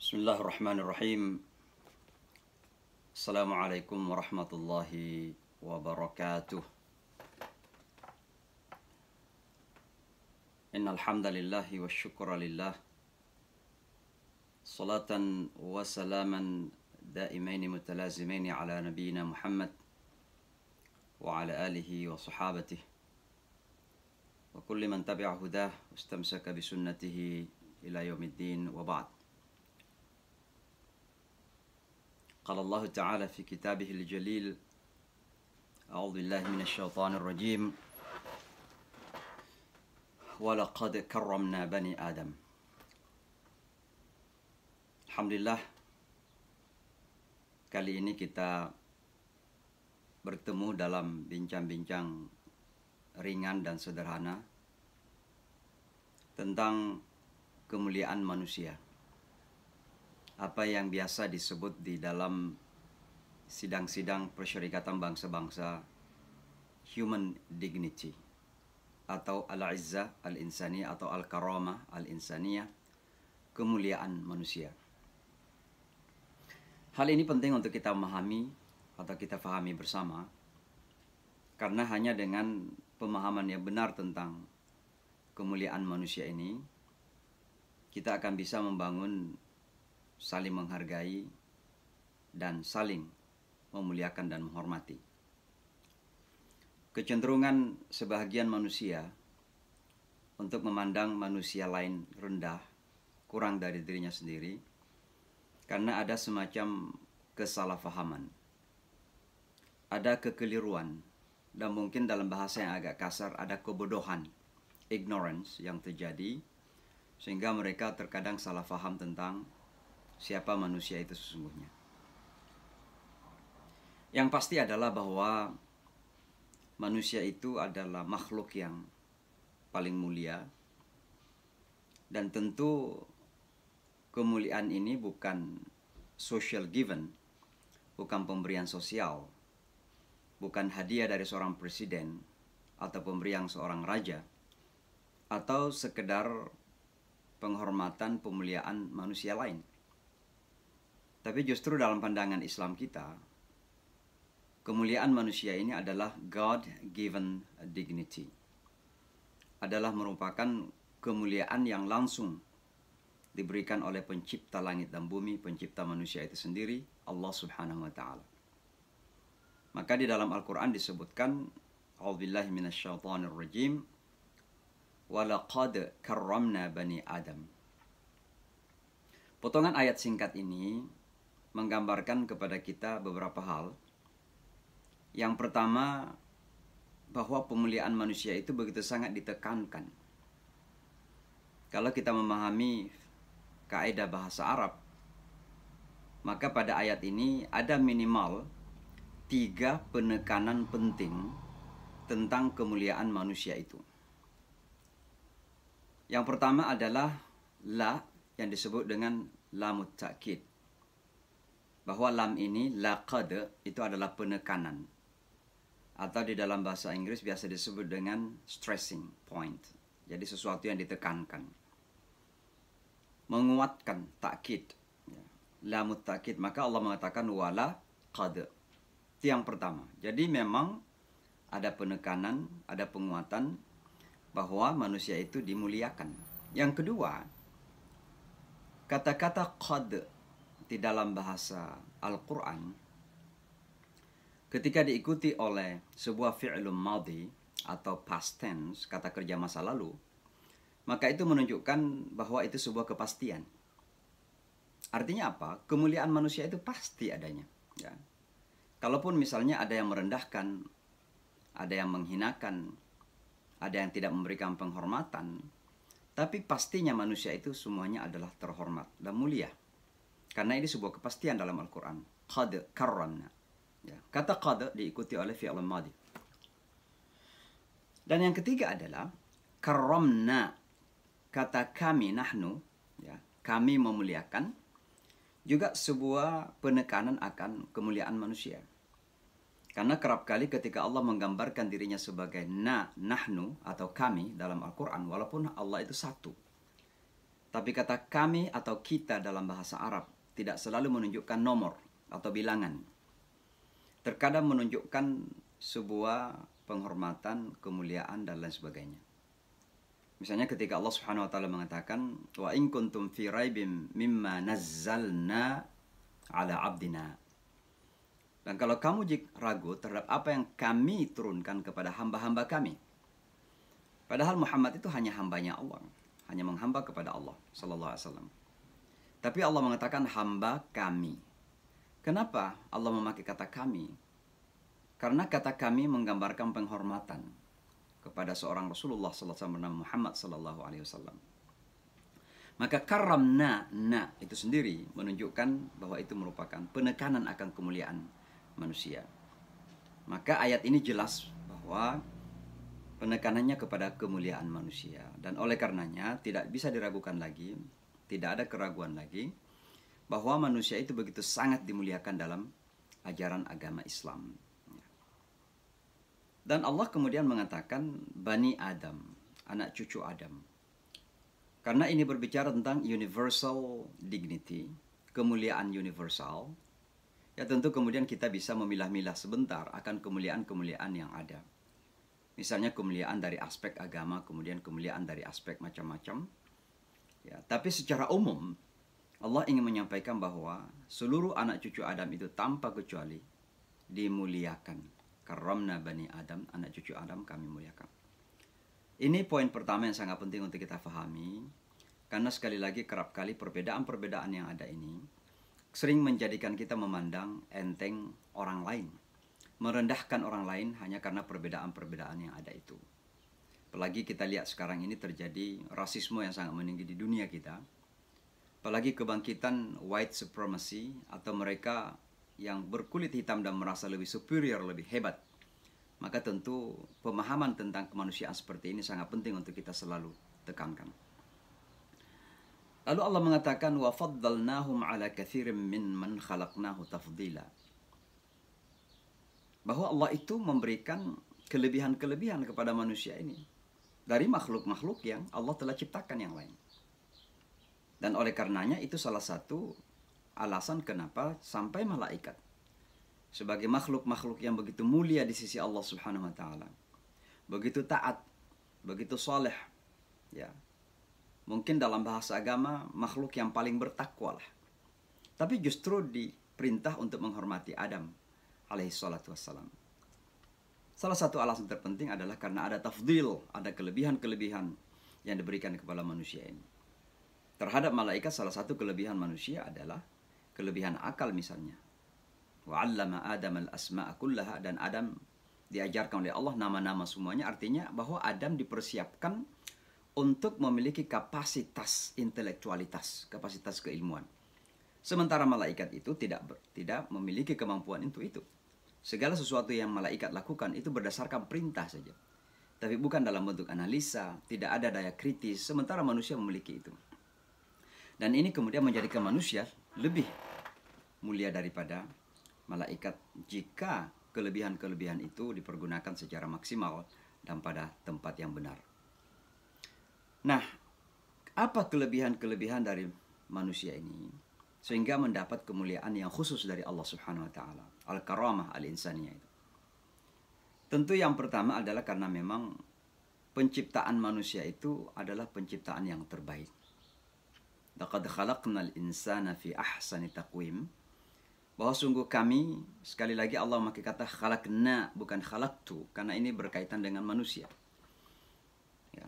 Bismillahirrahmanirrahim. Assalamualaikum warahmatullahi wabarakatuh. Innal hamdalillahi wasyukra lillah. Salatan wa salaman daimaini mutalazimaini ala nabiyyina Muhammad wa ala alihi wa sahabatihi wa kulli man tabi'a hudah wastamsaka bi sunnatihi ila yaumiddin wa ba'd. قال الله تعالى في كتابه الجليل أعوذ بالله من الشيطان الرجيم ولقد كرمنا بني آدم. Alhamdulillah, kali ini kita bertemu dalam bincang-bincang ringan dan sederhana tentang kemuliaan manusia. Apa yang biasa disebut di dalam sidang-sidang persyarikatan bangsa-bangsa human dignity atau al-izzah al-insaniyah atau al-karamah al-insaniyah, kemuliaan manusia. Hal ini penting untuk kita memahami atau kita fahami bersama, karena hanya dengan pemahaman yang benar tentang kemuliaan manusia ini kita akan bisa membangun saling menghargai dan saling memuliakan dan menghormati. Kecenderungan sebahagian manusia untuk memandang manusia lain rendah, kurang dari dirinya sendiri, karena ada semacam kesalahpahaman, ada kekeliruan, dan mungkin dalam bahasa yang agak kasar ada kebodohan, ignorance yang terjadi, sehingga mereka terkadang salah paham tentang siapa manusia itu sesungguhnya. Yang pasti adalah bahwa manusia itu adalah makhluk yang paling mulia, dan tentu kemuliaan ini bukan social given, bukan pemberian sosial, bukan hadiah dari seorang presiden atau pemberian seorang raja, atau sekedar penghormatan pemuliaan manusia lain. Tapi justru dalam pandangan Islam kita, kemuliaan manusia ini adalah God-given dignity. Adalah merupakan kemuliaan yang langsung diberikan oleh pencipta langit dan bumi, pencipta manusia itu sendiri, Allah Subhanahu wa Ta'ala. Maka di dalam Al-Quran disebutkan, A'udzubillahi minasyaitonir rajim, walaqad karramna bani Adam. Potongan ayat singkat ini menggambarkan kepada kita beberapa hal. Yang pertama, bahwa pemuliaan manusia itu begitu sangat ditekankan. Kalau kita memahami kaidah bahasa Arab, maka pada ayat ini ada minimal 3 penekanan penting tentang kemuliaan manusia itu. Yang pertama adalah la, yang disebut dengan lamut ta'kid. Bahwa lam ini, laqad, itu adalah penekanan. Atau di dalam bahasa Inggris biasa disebut dengan stressing point. Jadi sesuatu yang ditekankan. Menguatkan, ta'kid. Lamut ta'kid, maka Allah mengatakan wala qad. Itu yang pertama. Jadi memang ada penekanan, ada penguatan bahwa manusia itu dimuliakan. Yang kedua, kata-kata qad di dalam bahasa Al-Quran, ketika diikuti oleh sebuah fi'lun madhi atau past tense, kata kerja masa lalu, maka itu menunjukkan bahwa itu sebuah kepastian. Artinya apa? Kemuliaan manusia itu pasti adanya. Ya. Kalaupun misalnya ada yang merendahkan, ada yang menghinakan, ada yang tidak memberikan penghormatan, tapi pastinya manusia itu semuanya adalah terhormat dan mulia. Karena ini sebuah kepastian dalam Al-Quran. Qad karramna. Ya. Kata qad diikuti oleh fi'il madhi. Dan yang ketiga adalah karramna. Kata kami, nahnu, ya, kami memuliakan, juga sebuah penekanan akan kemuliaan manusia. Karena kerap kali ketika Allah menggambarkan dirinya sebagai nahnu atau kami dalam Al-Quran, walaupun Allah itu satu, Tapi kata kami atau kita dalam bahasa Arab tidak selalu menunjukkan nomor atau bilangan. Terkadang menunjukkan sebuah penghormatan, kemuliaan, dan lain sebagainya. Misalnya ketika Allah Subhanahu wa taala mengatakan, "Wa in kuntum fi raibim mimma nazzalna ala abdina." Dan kalau kamu ragu terhadap apa yang kami turunkan kepada hamba-hamba kami. Padahal Muhammad itu hanya hambanya Allah, hanya menghamba kepada Allah sallallahu alaihi wasallam. Tapi Allah mengatakan hamba kami. Kenapa Allah memakai kata kami? Karena kata kami menggambarkan penghormatan kepada seorang Rasulullah sallallahu alaihi wasallam, Muhammad sallallahu alaihi wasallam. Maka karamna itu sendiri menunjukkan bahwa itu merupakan penekanan akan kemuliaan manusia. Maka ayat ini jelas bahwa penekanannya kepada kemuliaan manusia, dan oleh karenanya tidak bisa diragukan lagi, tidak ada keraguan lagi bahwa manusia itu begitu sangat dimuliakan dalam ajaran agama Islam. Dan Allah kemudian mengatakan Bani Adam, anak cucu Adam. Karena ini berbicara tentang universal dignity, kemuliaan universal, ya tentu kemudian kita bisa memilah-milah sebentar akan kemuliaan-kemuliaan yang ada. Misalnya kemuliaan dari aspek agama, kemudian kemuliaan dari aspek macam-macam. Ya, tapi secara umum, Allah ingin menyampaikan bahwa seluruh anak cucu Adam itu tanpa kecuali dimuliakan. Karamna Bani Adam, anak cucu Adam kami muliakan. Ini poin pertama yang sangat penting untuk kita fahami. Karena sekali lagi kerap kali perbedaan-perbedaan yang ada ini sering menjadikan kita memandang enteng orang lain. Merendahkan orang lain hanya karena perbedaan-perbedaan yang ada itu. Apalagi kita lihat sekarang ini terjadi rasisme yang sangat meninggi di dunia kita. Apalagi kebangkitan white supremacy atau mereka yang berkulit hitam dan merasa lebih superior, lebih hebat. Maka tentu pemahaman tentang kemanusiaan seperti ini sangat penting untuk kita selalu tekankan. Lalu Allah mengatakan wa faddalnahum ala katsirin mimman khalaqnahu tafdila. Bahwa Allah itu memberikan kelebihan-kelebihan kepada manusia ini dari makhluk-makhluk yang Allah telah ciptakan yang lain. Dan oleh karenanya itu salah satu alasan kenapa sampai malaikat sebagai makhluk-makhluk yang begitu mulia di sisi Allah Subhanahu wa taala, begitu taat, begitu soleh, ya. Mungkin dalam bahasa agama makhluk yang paling bertakwa lah. Tapi justru diperintah untuk menghormati Adam alaihi salatu wassalam. Salah satu alasan terpenting adalah karena ada tafdil, ada kelebihan-kelebihan yang diberikan kepada manusia ini. Terhadap malaikat salah satu kelebihan manusia adalah kelebihan akal misalnya. Wa 'allama Adam al-asma'a kullaha, dan Adam diajarkan oleh Allah nama-nama semuanya, artinya bahwa Adam dipersiapkan untuk memiliki kapasitas intelektualitas, kapasitas keilmuan. Sementara malaikat itu tidak memiliki kemampuan untuk itu. Segala sesuatu yang malaikat lakukan itu berdasarkan perintah saja. Tapi bukan dalam bentuk analisa, tidak ada daya kritis, sementara manusia memiliki itu. Dan ini kemudian menjadikan manusia lebih mulia daripada malaikat jika kelebihan-kelebihan itu dipergunakan secara maksimal dan pada tempat yang benar. Nah, apa kelebihan-kelebihan dari manusia ini sehingga mendapat kemuliaan yang khusus dari Allah Subhanahu wa taala? Al-karamah al-insaniyah itu. Tentu yang pertama adalah karena memang penciptaan manusia itu adalah penciptaan yang terbaik. Laqad khalaqnal insana fi ahsani taqwim. Bahwa sungguh kami, sekali lagi Allah memakai kata khalaqna bukan khalaqtu, karena ini berkaitan dengan manusia. Ya.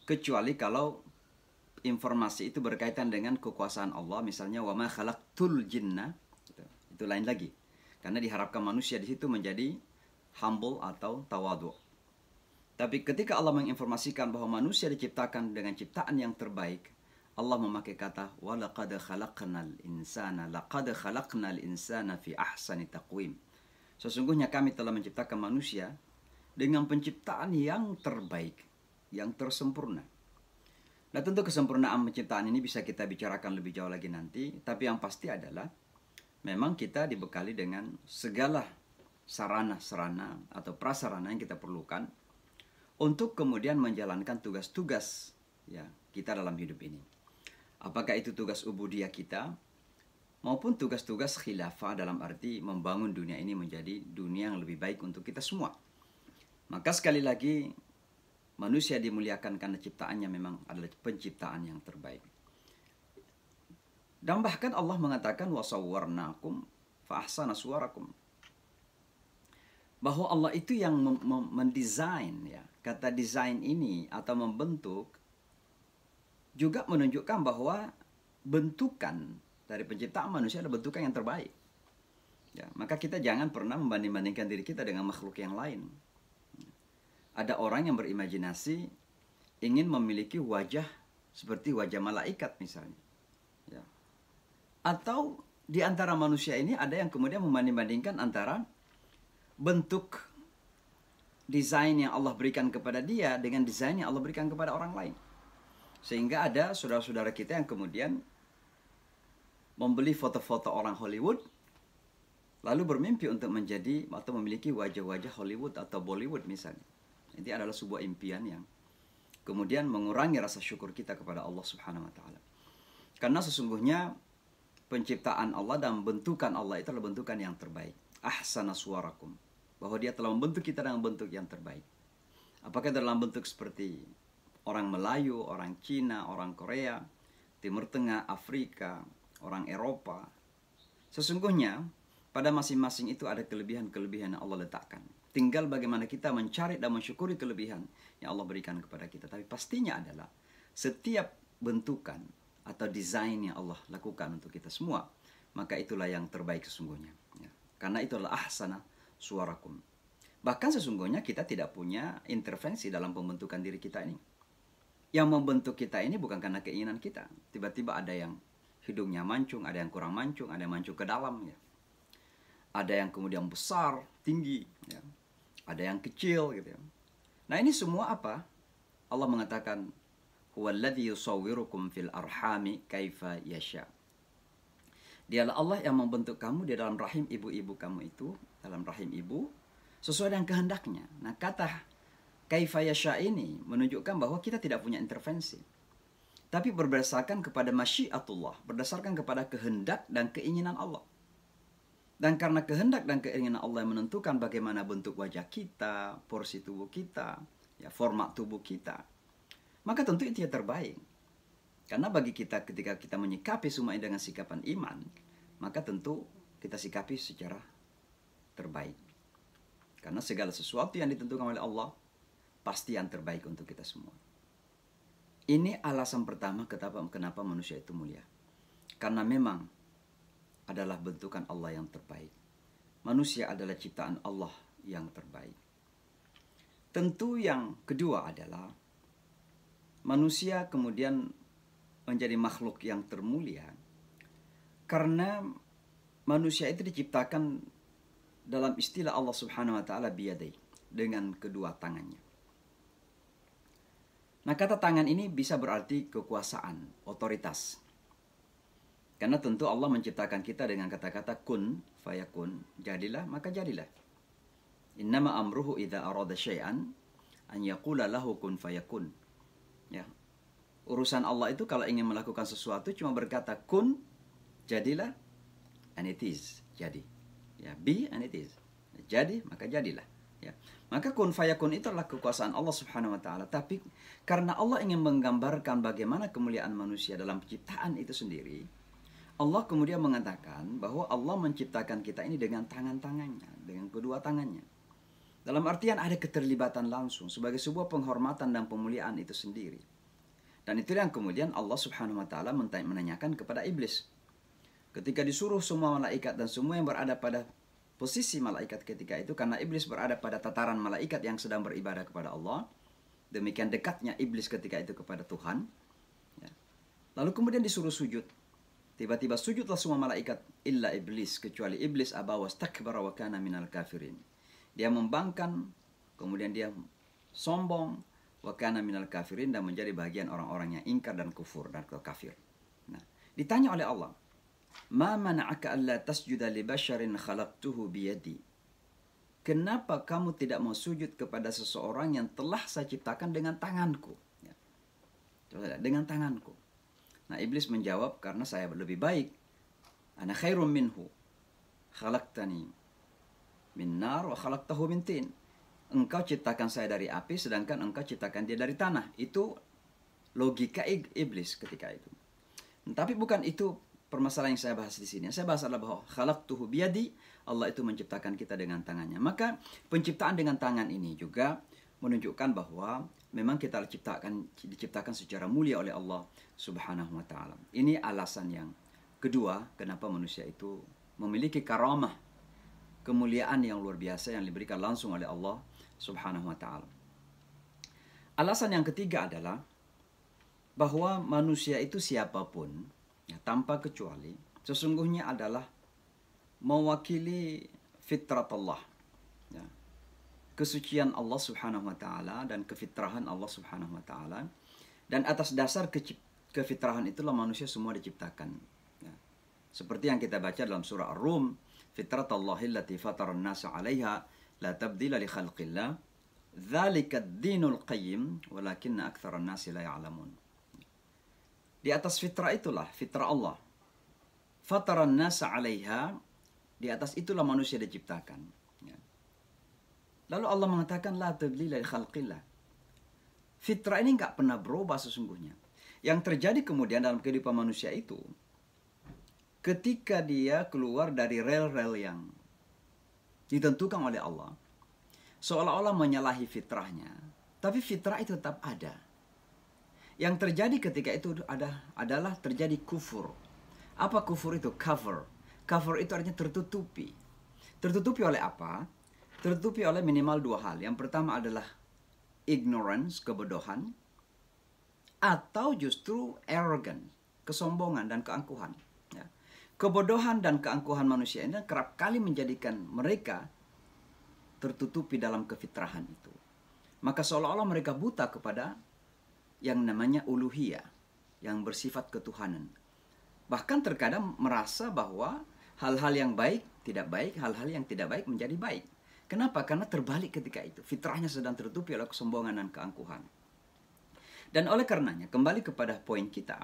Kecuali kalau informasi itu berkaitan dengan kekuasaan Allah, misalnya wa ma khalaqtul jinna, itu lain lagi. Karena diharapkan manusia di situ menjadi humble atau tawadu. Tapi ketika Allah menginformasikan bahwa manusia diciptakan dengan ciptaan yang terbaik, Allah memakai kata wa laqad khalaqnal insana, laqad khalaqnal insana fi ahsani taqwim. Sesungguhnya kami telah menciptakan manusia dengan penciptaan yang terbaik, yang tersempurna. Nah, tentu kesempurnaan penciptaan ini bisa kita bicarakan lebih jauh lagi nanti, tapi yang pasti adalah memang kita dibekali dengan segala sarana-sarana atau prasarana yang kita perlukan untuk kemudian menjalankan tugas-tugas ya kita dalam hidup ini. Apakah itu tugas ubudiyah kita maupun tugas-tugas khilafah dalam arti membangun dunia ini menjadi dunia yang lebih baik untuk kita semua. Maka sekali lagi, manusia dimuliakan karena ciptaannya memang adalah penciptaan yang terbaik. Dan bahkan Allah mengatakan wasawwarnakum fa ahsana suwarakum. Bahwa Allah itu yang mendesain, ya. Kata desain ini atau membentuk juga menunjukkan bahwa bentukan dari penciptaan manusia adalah bentukan yang terbaik. Ya, maka kita jangan pernah membanding-bandingkan diri kita dengan makhluk yang lain. Ada orang yang berimajinasi ingin memiliki wajah seperti wajah malaikat misalnya. Ya. Atau di antara manusia ini ada yang kemudian membanding-bandingkan antara bentuk desain yang Allah berikan kepada dia dengan desain yang Allah berikan kepada orang lain. Sehingga ada saudara-saudara kita yang kemudian membeli foto-foto orang Hollywood, lalu bermimpi untuk menjadi atau memiliki wajah-wajah Hollywood atau Bollywood misalnya. Ini adalah sebuah impian yang kemudian mengurangi rasa syukur kita kepada Allah Subhanahu wa taala. Karena sesungguhnya penciptaan Allah dan bentukan Allah itu adalah bentukan yang terbaik. Ahsana suwarakum. Bahwa dia telah membentuk kita dengan bentuk yang terbaik. Apakah dalam bentuk seperti orang Melayu, orang Cina, orang Korea, Timur Tengah, Afrika, orang Eropa. Sesungguhnya pada masing-masing itu ada kelebihan-kelebihan yang Allah letakkan. Tinggal bagaimana kita mencari dan mensyukuri kelebihan yang Allah berikan kepada kita. Tapi pastinya adalah setiap bentukan atau desain yang Allah lakukan untuk kita semua, maka itulah yang terbaik sesungguhnya. Ya. Karena itu adalah ahsana suwarakum. Bahkan sesungguhnya kita tidak punya intervensi dalam pembentukan diri kita ini. Yang membentuk kita ini bukan karena keinginan kita. Tiba-tiba ada yang hidungnya mancung, ada yang kurang mancung, ada yang mancung ke dalam. Ya. Ada yang kemudian besar, tinggi. Ya. Ada yang kecil. Gitu ya. Nah ini semua apa? Allah mengatakan, huwallazi yusawwirukum fil arhami kaifa yasha. Dialah Allah yang membentuk kamu di dalam rahim ibu-ibu kamu itu, dalam rahim ibu, sesuai dengan kehendaknya. Nah kata kaifa yasha ini menunjukkan bahwa kita tidak punya intervensi. Tapi berdasarkan kepada masyiatullah, berdasarkan kepada kehendak dan keinginan Allah. Dan karena kehendak dan keinginan Allah yang menentukan bagaimana bentuk wajah kita, porsi tubuh kita, ya, format tubuh kita, maka tentu itu yang terbaik. Karena bagi kita ketika kita menyikapi semua ini dengan sikapan iman, maka tentu kita sikapi secara terbaik. Karena segala sesuatu yang ditentukan oleh Allah pasti yang terbaik untuk kita semua. Ini alasan pertama kenapa manusia itu mulia. Karena memang adalah bentukan Allah yang terbaik. Manusia adalah ciptaan Allah yang terbaik. Tentu yang kedua adalah manusia kemudian menjadi makhluk yang termulia karena manusia itu diciptakan dalam istilah Allah Subhanahu wa taala biyadai, dengan kedua tangannya. Nah, kata tangan ini bisa berarti kekuasaan, otoritas. Karena tentu Allah menciptakan kita dengan kata-kata kun fayakun, jadilah maka jadilah. Innama amruhu idza arada syai'an an yaqula lahu kun fayakun. Ya. Urusan Allah itu kalau ingin melakukan sesuatu cuma berkata kun, jadilah, and it is, jadi. Ya, be and it is. Jadi maka jadilah. Ya. Maka kun fayakun itu adalah kekuasaan Allah Subhanahu wa taala. Tapi karena Allah ingin menggambarkan bagaimana kemuliaan manusia dalam penciptaan itu sendiri, Allah kemudian mengatakan bahwa Allah menciptakan kita ini dengan tangan-tangannya, dengan kedua tangannya. Dalam artian ada keterlibatan langsung sebagai sebuah penghormatan dan pemuliaan itu sendiri. Dan itu yang kemudian Allah Subhanahu wa taala menanyakan kepada iblis. Ketika disuruh semua malaikat dan semua yang berada pada posisi malaikat ketika itu, karena iblis berada pada tataran malaikat yang sedang beribadah kepada Allah, demikian dekatnya iblis ketika itu kepada Tuhan. Ya. Lalu kemudian disuruh sujud. Tiba-tiba sujudlah semua malaikat illa iblis, kecuali iblis aba wastakbara wa kana minal kafirin. Dia membangkang, kemudian dia sombong, wa kana minal kafirin, dan menjadi bagian orang-orang yang ingkar dan kufur dan kafir. Nah, ditanya oleh Allah, "Ma mana'aka alla tasjuda li basharin khalaqtuhu biyadi?" Kenapa kamu tidak mau sujud kepada seseorang yang telah saya ciptakan dengan tanganku? Ya. Dengan tanganku. Nah, iblis menjawab, karena saya lebih baik. Ana khairum minhu. Khalaqtani min nar wa khalaqtahu min tin. Engkau ciptakan saya dari api, sedangkan engkau ciptakan dia dari tanah. Itu logika iblis ketika itu. Tapi bukan itu permasalahan yang saya bahas di sini. Saya bahas adalah bahwa khalaqtuhu biyadi, Allah itu menciptakan kita dengan tangannya. Maka penciptaan dengan tangan ini juga menunjukkan bahwa memang kita diciptakan secara mulia oleh Allah Subhanahu wa taala. Ini alasan yang kedua kenapa manusia itu memiliki karamah, kemuliaan yang luar biasa yang diberikan langsung oleh Allah Subhanahu wa taala. Alasan yang ketiga adalah bahwa manusia itu siapapun, ya, tanpa kecuali, sesungguhnya adalah mewakili fitrat Allah, ya, kesucian Allah Subhanahu wa taala dan kefitrahan Allah Subhanahu wa taala, dan atas dasar kefitrahan itulah manusia semua diciptakan, ya. Seperti yang kita baca dalam surah Ar-Rum, fitratallahi allati fatara an-nasa 'alaiha la tabdila li khalqillah dzalika ad-dinul qayyim walakinna aktsaran nasi la ya'lamun. Di atas fitrah itulah, fitrah Allah. Fataran nasa 'alaiha, di atas itulah manusia diciptakan. Ya. Lalu Allah mengatakan la tabdila li khalqillah. Fitrah ini nggak pernah berubah sesungguhnya. Yang terjadi kemudian dalam kehidupan manusia itu, ketika dia keluar dari rel-rel yang ditentukan oleh Allah, seolah-olah menyalahi fitrahnya, tapi fitrah itu tetap ada. Yang terjadi ketika itu adalah terjadi kufur. Apa kufur itu? Cover. Cover itu artinya tertutupi. Tertutupi oleh apa? Tertutupi oleh minimal dua hal. Yang pertama adalah ignorance, kebodohan, atau justru arrogance, kesombongan dan keangkuhan. Ya. Kebodohan dan keangkuhan manusia ini kerap kali menjadikan mereka tertutupi dalam kefitrahan itu. Maka seolah-olah mereka buta kepada yang namanya uluhiyah, yang bersifat ketuhanan. Bahkan terkadang merasa bahwa hal-hal yang baik tidak baik, hal-hal yang tidak baik menjadi baik. Kenapa? Karena terbalik ketika itu. Fitrahnya sedang tertutupi oleh kesombongan dan keangkuhan. Dan oleh karenanya, kembali kepada poin kita,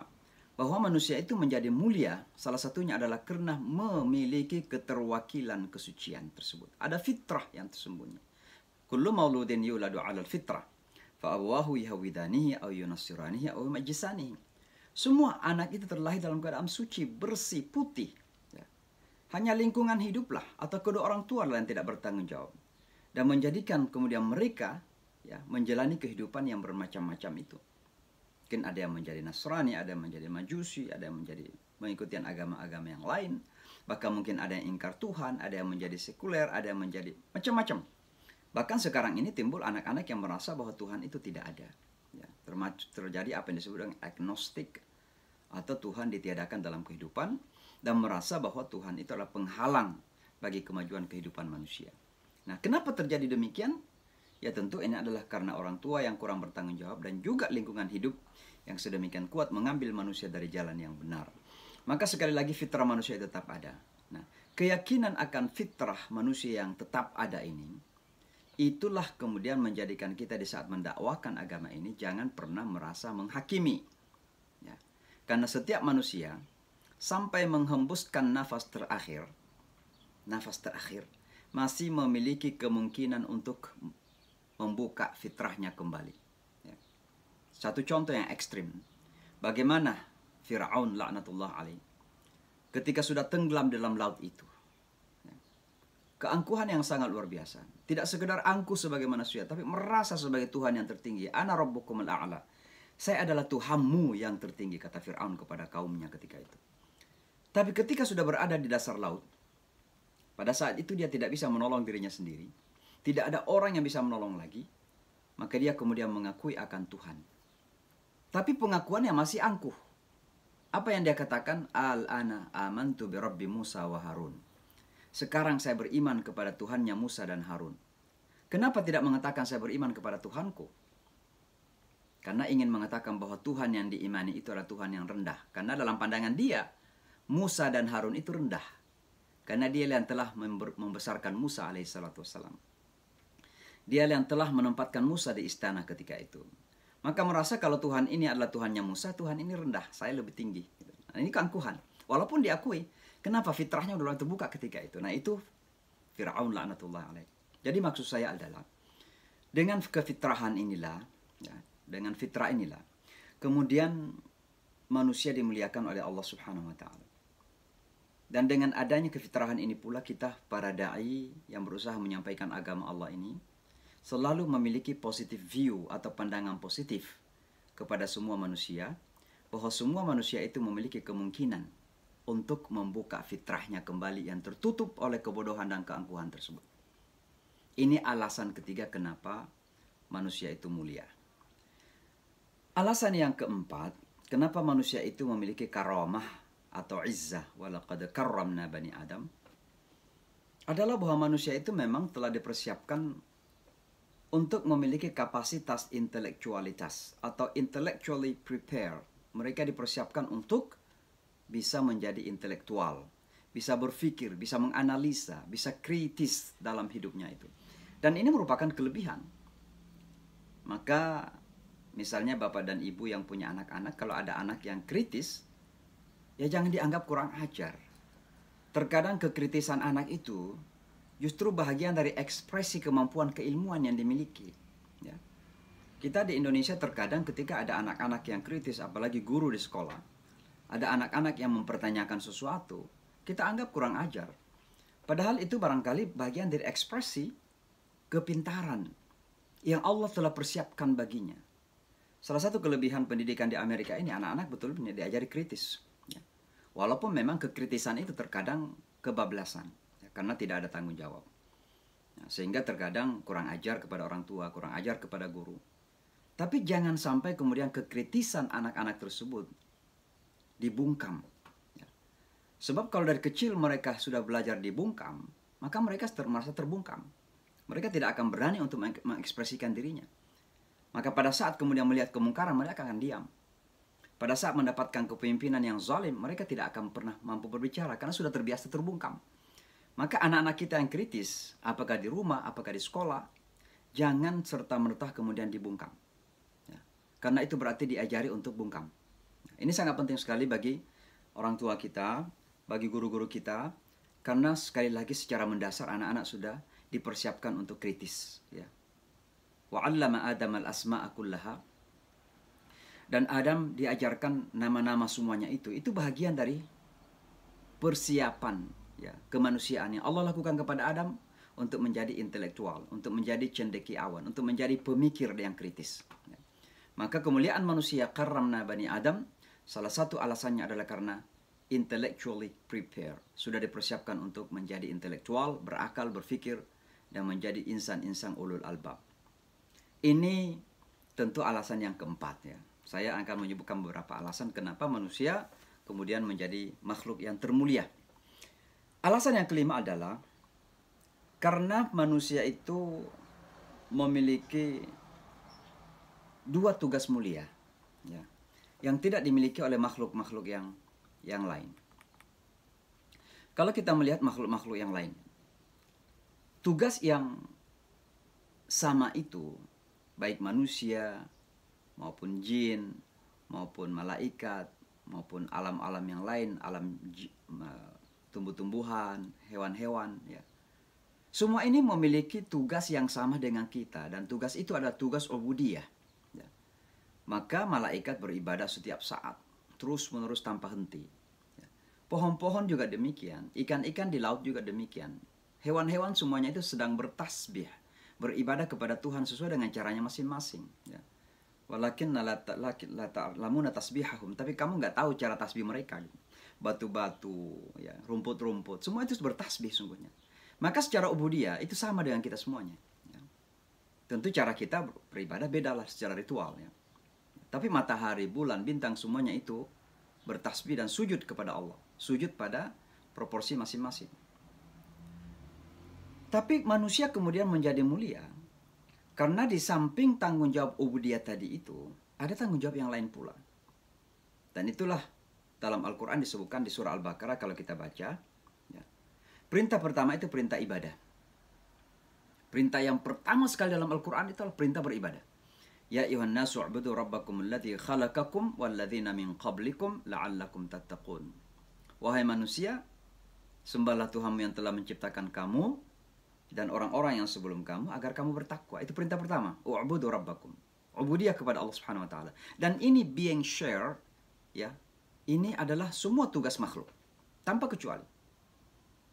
bahwa manusia itu menjadi mulia, salah satunya adalah karena memiliki keterwakilan kesucian tersebut. Ada fitrah yang tersembunyi. Kullu mauludin yuladu 'alal fitrah. Fa'awahu yahwidanihi au yunassiranihi au majisanihi. Semua anak itu terlahir dalam keadaan suci, bersih, putih. Ya. Hanya lingkungan hiduplah atau kedua orang tua yang tidak bertanggung jawab. Dan menjadikan kemudian mereka, ya, menjalani kehidupan yang bermacam-macam itu. Mungkin ada yang menjadi Nasrani, ada yang menjadi Majusi, ada yang menjadi mengikuti agama-agama yang lain. Bahkan mungkin ada yang ingkar Tuhan, ada yang menjadi sekuler, ada yang menjadi macam-macam. Bahkan sekarang ini timbul anak-anak yang merasa bahwa Tuhan itu tidak ada. Ya, terjadi apa yang disebut dengan agnostik, atau Tuhan ditiadakan dalam kehidupan, dan merasa bahwa Tuhan itu adalah penghalang bagi kemajuan kehidupan manusia. Nah, kenapa terjadi demikian? Ya tentu ini adalah karena orang tua yang kurang bertanggung jawab dan juga lingkungan hidup yang sedemikian kuat mengambil manusia dari jalan yang benar. Maka sekali lagi fitrah manusia tetap ada. Nah, keyakinan akan fitrah manusia yang tetap ada ini, itulah kemudian menjadikan kita di saat mendakwakan agama ini jangan pernah merasa menghakimi. Ya. Karena setiap manusia sampai menghembuskan nafas terakhir masih memiliki kemungkinan untuk membuka fitrahnya kembali. Ya. Satu contoh yang ekstrim, bagaimana Fir'aun laknatullah alaih ketika sudah tenggelam dalam laut itu. Keangkuhan yang sangat luar biasa. Tidak sekedar angkuh sebagai manusia, tapi merasa sebagai Tuhan yang tertinggi. Ana rabbukumul a'la. Saya adalah Tuhanmu yang tertinggi, kata Fir'aun kepada kaumnya ketika itu. Tapi ketika sudah berada di dasar laut, pada saat itu dia tidak bisa menolong dirinya sendiri. Tidak ada orang yang bisa menolong lagi. Maka dia kemudian mengakui akan Tuhan. Tapi pengakuannya masih angkuh. Apa yang dia katakan? Al-ana amantu bi Rabbi Musa wa Harun. Sekarang saya beriman kepada Tuhannya Musa dan Harun. Kenapa tidak mengatakan saya beriman kepada Tuhanku? Karena ingin mengatakan bahwa Tuhan yang diimani itu adalah Tuhan yang rendah. Karena dalam pandangan dia, Musa dan Harun itu rendah. Karena dia yang telah membesarkan Musa alaihissalatu wassalam. Dia yang telah menempatkan Musa di istana ketika itu. Maka merasa kalau Tuhan ini adalah Tuhannya Musa, Tuhan ini rendah, saya lebih tinggi. Nah, ini keangkuhan. Walaupun diakui, kenapa fitrahnya udah terbuka ketika itu. Nah itu Fir'aun laknatullah alaih. Jadi maksud saya adalah, dengan kefitrahan inilah, ya, dengan fitrah inilah, kemudian manusia dimuliakan oleh Allah Subhanahu wa Ta'ala. Dan dengan adanya kefitrahan ini pula, kita para da'i yang berusaha menyampaikan agama Allah ini selalu memiliki positive view atau pandangan positif kepada semua manusia, bahwa semua manusia itu memiliki kemungkinan untuk membuka fitrahnya kembali yang tertutup oleh kebodohan dan keangkuhan tersebut. Ini alasan ketiga kenapa manusia itu mulia. Alasan yang keempat, kenapa manusia itu memiliki karamah atau izzah, walaqad karramna bani Adam, adalah bahwa manusia itu memang telah dipersiapkan untuk memiliki kapasitas intelektualitas atau intellectually prepared. Mereka dipersiapkan untuk bisa menjadi intelektual, bisa berpikir, bisa menganalisa, bisa kritis dalam hidupnya itu. Dan ini merupakan kelebihan. Maka misalnya bapak dan ibu yang punya anak-anak, kalau ada anak yang kritis, ya jangan dianggap kurang ajar. Terkadang kekritisan anak itu justru bahagian dari ekspresi kemampuan keilmuan yang dimiliki. Ya. Kita di Indonesia terkadang ketika ada anak-anak yang kritis, apalagi guru di sekolah, ada anak-anak yang mempertanyakan sesuatu, kita anggap kurang ajar. Padahal itu barangkali bagian dari ekspresi kepintaran yang Allah telah persiapkan baginya. Salah satu kelebihan pendidikan di Amerika ini, anak-anak betul-betul diajari kritis. Ya. Walaupun memang kekritisan itu terkadang kebablasan, ya, karena tidak ada tanggung jawab. Ya, sehingga terkadang kurang ajar kepada orang tua, kurang ajar kepada guru. Tapi jangan sampai kemudian kekritisan anak-anak tersebut dibungkam. Ya. Sebab kalau dari kecil mereka sudah belajar dibungkam, maka mereka merasa terbungkam. Mereka tidak akan berani untuk mengekspresikan dirinya. Maka pada saat kemudian melihat kemungkaran, mereka akan diam. Pada saat mendapatkan kepemimpinan yang zalim, mereka tidak akan pernah mampu berbicara karena sudah terbiasa terbungkam. Maka anak-anak kita yang kritis, apakah di rumah, apakah di sekolah, jangan serta-merta kemudian dibungkam. Ya. Karena itu berarti diajari untuk bungkam. Ini sangat penting sekali bagi orang tua kita, bagi guru-guru kita, karena sekali lagi secara mendasar anak-anak sudah dipersiapkan untuk kritis. Ya. Wa 'allama Adam al-asma'a kullaha. Dan Adam diajarkan nama-nama semuanya itu bahagian dari persiapan, ya, kemanusiaan yang Allah lakukan kepada Adam untuk menjadi intelektual, untuk menjadi cendekiawan, untuk menjadi pemikir yang kritis. Ya. Maka kemuliaan manusia karramna bani Adam, salah satu alasannya adalah karena intellectually prepared, sudah dipersiapkan untuk menjadi intelektual, berakal, berfikir, dan menjadi insan-insan ulul albab. Ini tentu alasan yang keempat, ya. Saya akan menyebutkan beberapa alasan kenapa manusia kemudian menjadi makhluk yang termulia. Alasan yang kelima adalah karena manusia itu memiliki dua tugas mulia, ya, yang tidak dimiliki oleh makhluk-makhluk yang lain. Kalau kita melihat makhluk-makhluk yang lain, tugas yang sama itu, baik manusia maupun jin, maupun malaikat, maupun alam-alam yang lain, alam tumbuh-tumbuhan, hewan-hewan, ya. Semua ini memiliki tugas yang sama dengan kita, dan tugas itu adalah tugas ubudiyah. Ya. Maka malaikat beribadah setiap saat, terus-menerus tanpa henti. Ya. Pohon-pohon juga demikian, ikan-ikan di laut juga demikian. Hewan-hewan semuanya itu sedang bertasbih, beribadah kepada Tuhan sesuai dengan caranya masing-masing. Ya. Walakin la ta'lamuna tasbihahum, tapi kamu nggak tahu cara tasbih mereka. Batu-batu, ya, rumput-rumput, semua itu bertasbih sungguhnya. Maka secara ubudiyah itu sama dengan kita semuanya. Ya. Tentu cara kita beribadah bedalah secara ritual. Ya. Tapi matahari, bulan, bintang semuanya itu bertasbih dan sujud kepada Allah. Sujud pada proporsi masing-masing. Tapi manusia kemudian menjadi mulia karena di samping tanggung jawab ubudiyah tadi itu, ada tanggung jawab yang lain pula. Dan itulah dalam Al-Quran disebutkan di surah Al-Baqarah kalau kita baca. Ya. Perintah pertama itu perintah ibadah. Perintah yang pertama sekali dalam Al-Quran itu adalah perintah beribadah. Ya ayuhan nasu u'budu rabbakum alladzi khalaqakum walladzina min qablikum la'allakum tattaqun. Wahai manusia, sembahlah Tuhanmu yang telah menciptakan kamu dan orang-orang yang sebelum kamu agar kamu bertakwa. Itu perintah pertama. U'budu rabbakum. Ubudiyah kepada Allah Subhanahu wa taala. Dan ini being share, ya. Ini adalah semua tugas makhluk tanpa kecuali.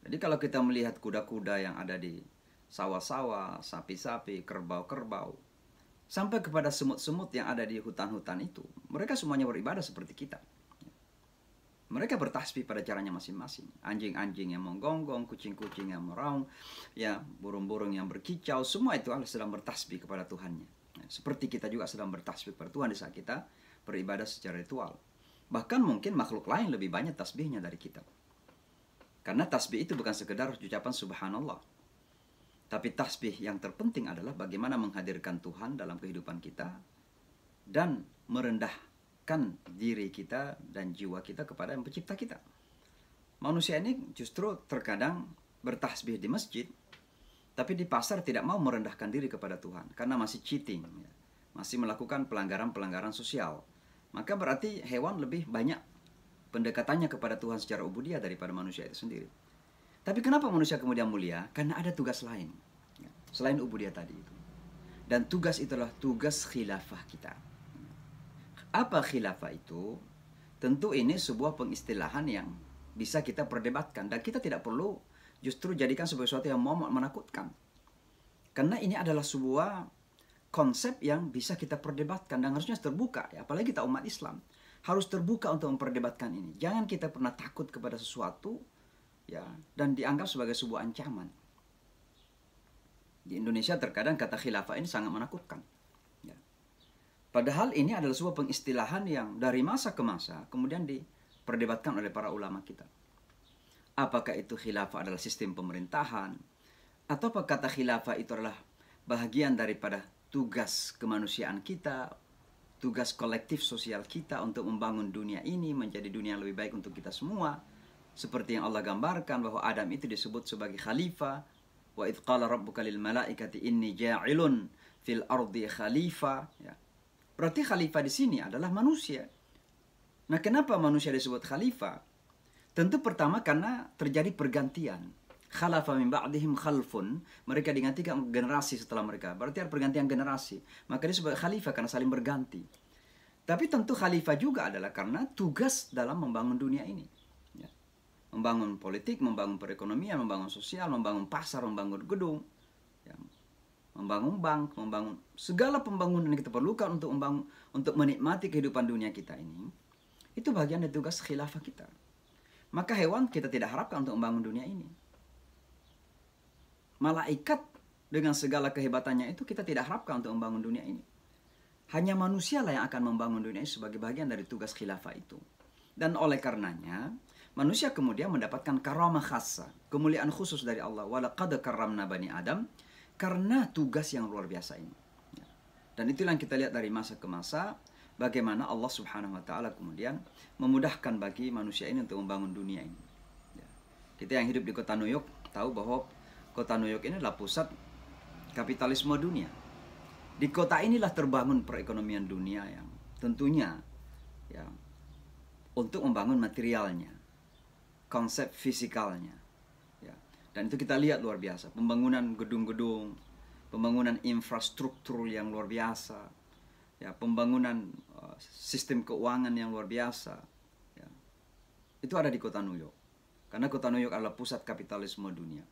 Jadi kalau kita melihat kuda-kuda yang ada di sawah-sawah, sapi-sapi, kerbau-kerbau, sampai kepada semut-semut yang ada di hutan-hutan itu, mereka semuanya beribadah seperti kita. Mereka bertasbih pada caranya masing-masing. Anjing-anjing yang menggonggong, kucing-kucing yang meraung, ya, burung-burung yang berkicau, semua itu sedang bertasbih kepada Tuhannya. Seperti kita juga sedang bertasbih kepada Tuhan di saat kita beribadah secara ritual. Bahkan mungkin makhluk lain lebih banyak tasbihnya dari kita. Karena tasbih itu bukan sekedar ucapan subhanallah. Tapi tasbih yang terpenting adalah bagaimana menghadirkan Tuhan dalam kehidupan kita dan merendahkan diri kita dan jiwa kita kepada yang pencipta kita. Manusia ini justru terkadang bertasbih di masjid, tapi di pasar tidak mau merendahkan diri kepada Tuhan karena masih cheating, ya. Masih melakukan pelanggaran-pelanggaran sosial. Maka berarti hewan lebih banyak pendekatannya kepada Tuhan secara ubudiyah daripada manusia itu sendiri. Tapi kenapa manusia kemudian mulia? Karena ada tugas lain, ya, selain ubudiyah tadi itu. Dan tugas itulah tugas khilafah kita. Apa khilafah itu? Tentu ini sebuah pengistilahan yang bisa kita perdebatkan. Dan kita tidak perlu justru jadikan sebagai sesuatu yang mau menakutkan. Karena ini adalah sebuah konsep yang bisa kita perdebatkan dan harusnya terbuka, ya. Apalagi kita umat Islam harus terbuka untuk memperdebatkan ini. Jangan kita pernah takut kepada sesuatu, ya, dan dianggap sebagai sebuah ancaman. Di Indonesia terkadang kata khilafah ini sangat menakutkan, ya. Padahal ini adalah sebuah pengistilahan yang dari masa ke masa kemudian diperdebatkan oleh para ulama kita. Apakah itu khilafah adalah sistem pemerintahan, atau kata khilafah itu adalah bahagian daripada tugas kemanusiaan kita, tugas kolektif sosial kita untuk membangun dunia ini menjadi dunia yang lebih baik untuk kita semua. Seperti yang Allah gambarkan bahwa Adam itu disebut sebagai khalifah. Wa idh qala rabbuka lil malaikati inni ja'ilun fil ardi khalifah. Ya. Berarti khalifah di sini adalah manusia. Nah, kenapa manusia disebut khalifah? Tentu pertama karena terjadi pergantian. Khalafa min ba'dihim khalfun, mereka digantikan generasi setelah mereka. Berarti ada pergantian generasi. Maka dia sebagai khalifah karena saling berganti. Tapi tentu khalifah juga adalah karena tugas dalam membangun dunia ini. Ya. Membangun politik, membangun perekonomian, membangun sosial, membangun pasar, membangun gedung, ya. Membangun bank, membangun segala pembangunan yang kita perlukan untuk menikmati kehidupan dunia kita ini. Itu bagian dari tugas khilafah kita. Maka hewan kita tidak harapkan untuk membangun dunia ini. Malaikat dengan segala kehebatannya itu kita tidak harapkan untuk membangun dunia ini. Hanya manusia lah yang akan membangun dunia ini sebagai bagian dari tugas khilafah itu. Dan oleh karenanya, manusia kemudian mendapatkan karamah khassa, kemuliaan khusus dari Allah. Walaqad karramna bani Adam, karena tugas yang luar biasa ini. Dan itulah yang kita lihat dari masa ke masa, bagaimana Allah Subhanahu wa taala kemudian memudahkan bagi manusia ini untuk membangun dunia ini. Kita yang hidup di kota New York tahu bahwa kota New York ini adalah pusat kapitalisme dunia. Di kota inilah terbangun perekonomian dunia yang tentunya, ya, untuk membangun materialnya, konsep fisikalnya. Ya. Dan itu kita lihat luar biasa. Pembangunan gedung-gedung, pembangunan infrastruktur yang luar biasa, ya, pembangunan sistem keuangan yang luar biasa. Ya. Itu ada di kota New York. Karena kota New York adalah pusat kapitalisme dunia.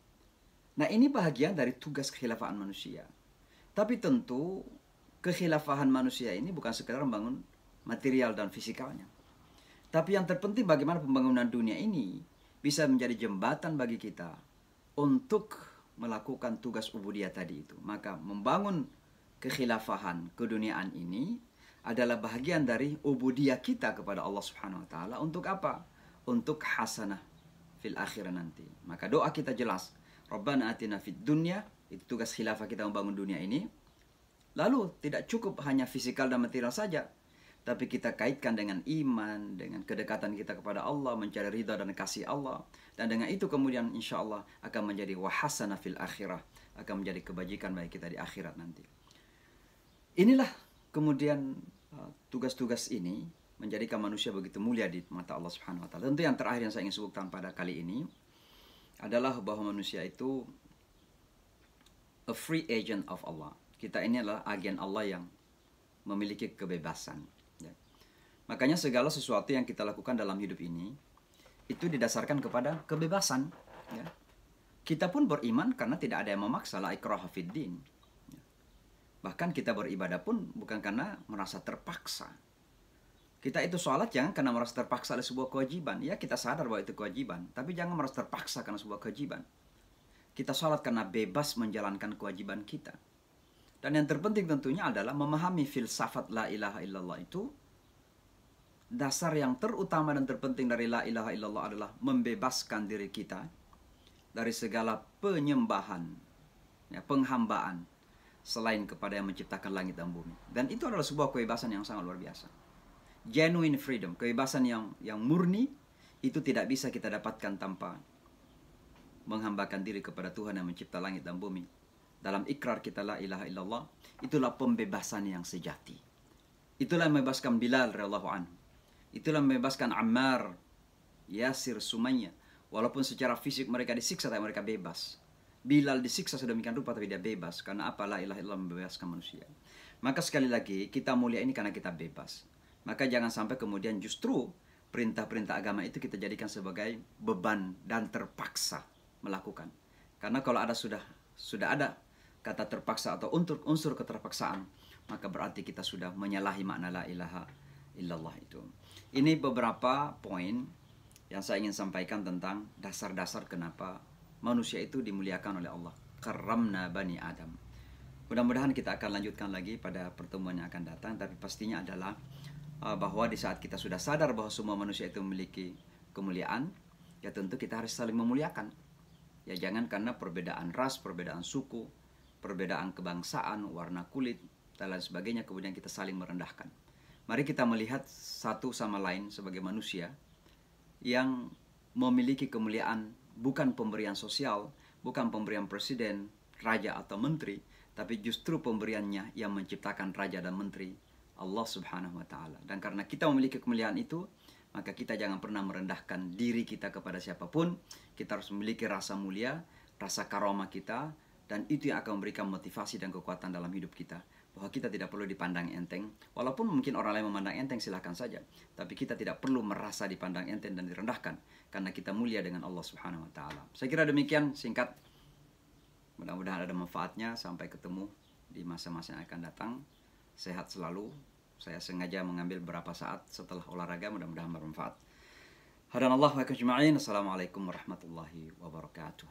Nah, ini bahagian dari tugas kekhilafahan manusia. Tapi tentu kekhilafahan manusia ini bukan sekedar membangun material dan fisikalnya. Tapi yang terpenting bagaimana pembangunan dunia ini bisa menjadi jembatan bagi kita untuk melakukan tugas ubudiyah tadi itu. Maka membangun kekhilafahan keduniaan ini adalah bahagian dari ubudiyah kita kepada Allah Subhanahu wa taala. Untuk apa? Untuk hasanah fil akhirah nanti. Maka doa kita jelas. Rabbana atina fid dunya, itu tugas khilafah kita membangun dunia ini. Lalu tidak cukup hanya fisikal dan material saja, tapi kita kaitkan dengan iman, dengan kedekatan kita kepada Allah, mencari ridha dan kasih Allah. Dan dengan itu kemudian insya Allah akan menjadi wahasana fil akhirah, akan menjadi kebajikan bagi kita di akhirat nanti. Inilah kemudian tugas-tugas ini menjadikan manusia begitu mulia di mata Allah Subhanahu wa taala. Tentu yang terakhir yang saya ingin sebutkan pada kali ini adalah bahwa manusia itu a free agent of Allah. Kita ini adalah agen Allah yang memiliki kebebasan. Ya. Makanya segala sesuatu yang kita lakukan dalam hidup ini itu didasarkan kepada kebebasan. Ya. Kita pun beriman karena tidak ada yang memaksa, la ikraha fid din. Ya. Bahkan kita beribadah pun bukan karena merasa terpaksa. Kita itu sholat jangan karena merasa terpaksa oleh sebuah kewajiban. Ya, kita sadar bahwa itu kewajiban, tapi jangan merasa terpaksa karena sebuah kewajiban. Kita sholat karena bebas menjalankan kewajiban kita. Dan yang terpenting tentunya adalah memahami filsafat la ilaha illallah itu. Dasar yang terutama dan terpenting dari la ilaha illallah adalah membebaskan diri kita dari segala penyembahan, ya, penghambaan selain kepada yang menciptakan langit dan bumi. Dan itu adalah sebuah kebebasan yang sangat luar biasa. Genuine freedom, kebebasan yang murni, itu tidak bisa kita dapatkan tanpa menghambakan diri kepada Tuhan yang mencipta langit dan bumi. Dalam ikrar kita la ilaha illallah, itulah pembebasan yang sejati. Itulah yang membebaskan Bilal radhiyallahu anhu. Itulah yang membebaskan Ammar, Yasir, Sumayyah. Walaupun secara fisik mereka disiksa, tapi mereka bebas. Bilal disiksa sedemikian rupa, tapi dia bebas. Karena apa? La ilaha illallah membebaskan manusia. Maka sekali lagi, kita mulia ini karena kita bebas. Maka jangan sampai kemudian justru perintah-perintah agama itu kita jadikan sebagai beban dan terpaksa melakukan. Karena kalau sudah ada kata terpaksa atau unsur keterpaksaan, maka berarti kita sudah menyalahi makna la ilaha illallah itu. Ini beberapa poin yang saya ingin sampaikan tentang dasar-dasar kenapa manusia itu dimuliakan oleh Allah. Karramna bani Adam. Mudah-mudahan kita akan lanjutkan lagi pada pertemuan yang akan datang, tapi pastinya adalah bahwa di saat kita sudah sadar bahwa semua manusia itu memiliki kemuliaan, ya tentu kita harus saling memuliakan. Ya jangan karena perbedaan ras, perbedaan suku, perbedaan kebangsaan, warna kulit, dan lain sebagainya kemudian kita saling merendahkan. Mari kita melihat satu sama lain sebagai manusia yang memiliki kemuliaan bukan pemberian sosial, bukan pemberian presiden, raja atau menteri, tapi justru pemberiannya yang menciptakan raja dan menteri, Allah Subhanahu wa taala. Dan karena kita memiliki kemuliaan itu, maka kita jangan pernah merendahkan diri kita kepada siapapun. Kita harus memiliki rasa mulia, rasa karomah kita, dan itu yang akan memberikan motivasi dan kekuatan dalam hidup kita. Bahwa kita tidak perlu dipandang enteng. Walaupun mungkin orang lain memandang enteng, silahkan saja. Tapi kita tidak perlu merasa dipandang enteng dan direndahkan. Karena kita mulia dengan Allah Subhanahu wa taala. Saya kira demikian singkat. Mudah-mudahan ada manfaatnya. Sampai ketemu di masa-masa yang akan datang. Sehat selalu. Saya sengaja mengambil beberapa saat setelah olahraga, mudah-mudahan bermanfaat. Hadanallahu wa iyyakum ajma'in. Assalamualaikum warahmatullahi wabarakatuh.